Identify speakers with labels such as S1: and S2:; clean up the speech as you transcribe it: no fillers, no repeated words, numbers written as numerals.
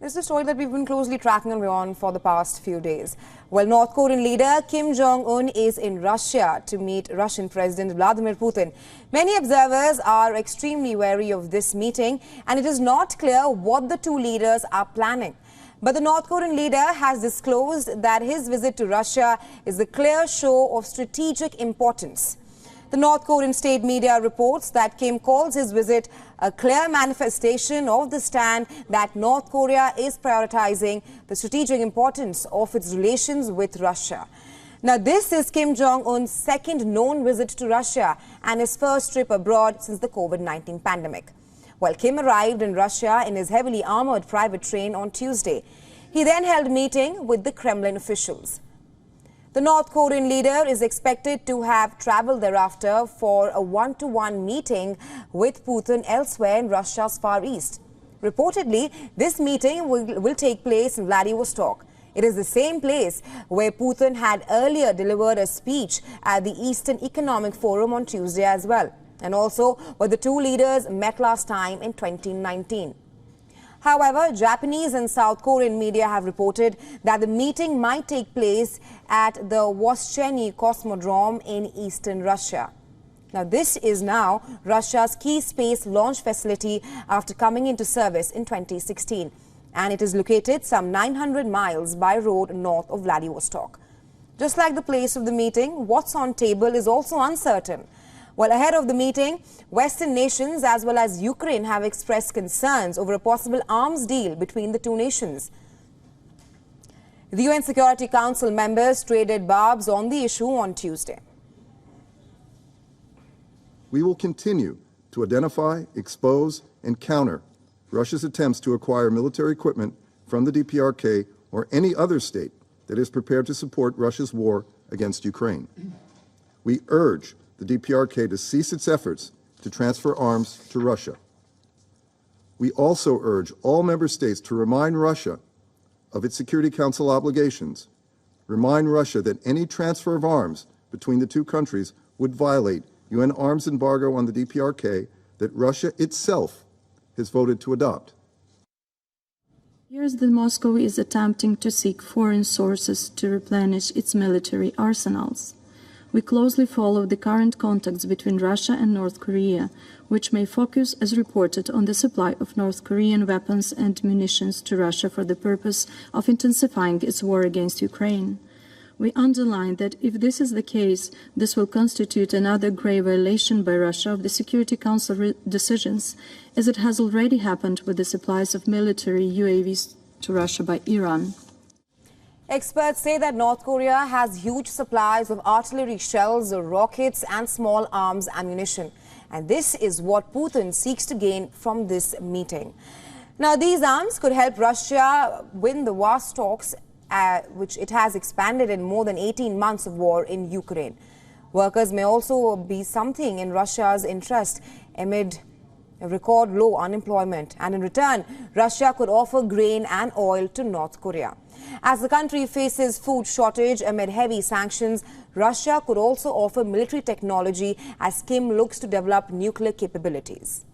S1: This is a story that we've been closely tracking on WION for the past few days. Well, North Korean leader Kim Jong-un is in Russia to meet Russian President Vladimir Putin. Many observers are extremely wary of this meeting, and it is not clear what the two leaders are planning. But the North Korean leader has disclosed that his visit to Russia is a clear show of strategic importance. The North Korean state media reports that Kim calls his visit a clear manifestation of the stand that North Korea is prioritizing the strategic importance of its relations with Russia. Now, this is Kim Jong-un's second known visit to Russia and his first trip abroad since the COVID-19 pandemic. Well, Kim arrived in Russia in his heavily armored private train on Tuesday. He then held a meeting with the Kremlin officials. The North Korean leader is expected to have traveled thereafter for a one-to-one meeting with Putin elsewhere in Russia's Far East. Reportedly, this meeting will take place in Vladivostok. It is the same place where Putin had earlier delivered a speech at the Eastern Economic Forum on Tuesday as well, and also where the two leaders met last time in 2019. However, Japanese and South Korean media have reported that the meeting might take place at the Vostochny Cosmodrome in eastern Russia. Now, this is now Russia's key space launch facility after coming into service in 2016. And it is located some 900 miles by road north of Vladivostok. Just like the place of the meeting, what's on table is also uncertain. Well, ahead of the meeting, Western nations as well as Ukraine have expressed concerns over a possible arms deal between the two nations. The UN Security Council members traded barbs on the issue on Tuesday.
S2: We will continue to identify, expose, and counter Russia's attempts to acquire military equipment from the DPRK or any other state that is prepared to support Russia's war against Ukraine. We urge the DPRK to cease its efforts to transfer arms to Russia. We also urge all member states to remind Russia of its Security Council obligations, remind Russia that any transfer of arms between the two countries would violate UN arms embargo on the DPRK that Russia itself has voted to adopt.
S3: Here's that Moscow is attempting to seek foreign sources to replenish its military arsenals. We closely follow the current contacts between Russia and North Korea, which may focus, as reported, on the supply of North Korean weapons and munitions to Russia for the purpose of intensifying its war against Ukraine. We underline that if this is the case, this will constitute another grave violation by Russia of the Security Council decisions, as it has already happened with the supplies of military UAVs to Russia by Iran.
S1: Experts say that North Korea has huge supplies of artillery shells, rockets and small arms ammunition. And this is what Putin seeks to gain from this meeting. Now, these arms could help Russia win the vast talks which it has expanded in more than 18 months of war in Ukraine. Workers may also be something in Russia's interest amid a record low unemployment. And in return, Russia could offer grain and oil to North Korea. As the country faces food shortage amid heavy sanctions, Russia could also offer military technology as Kim looks to develop nuclear capabilities.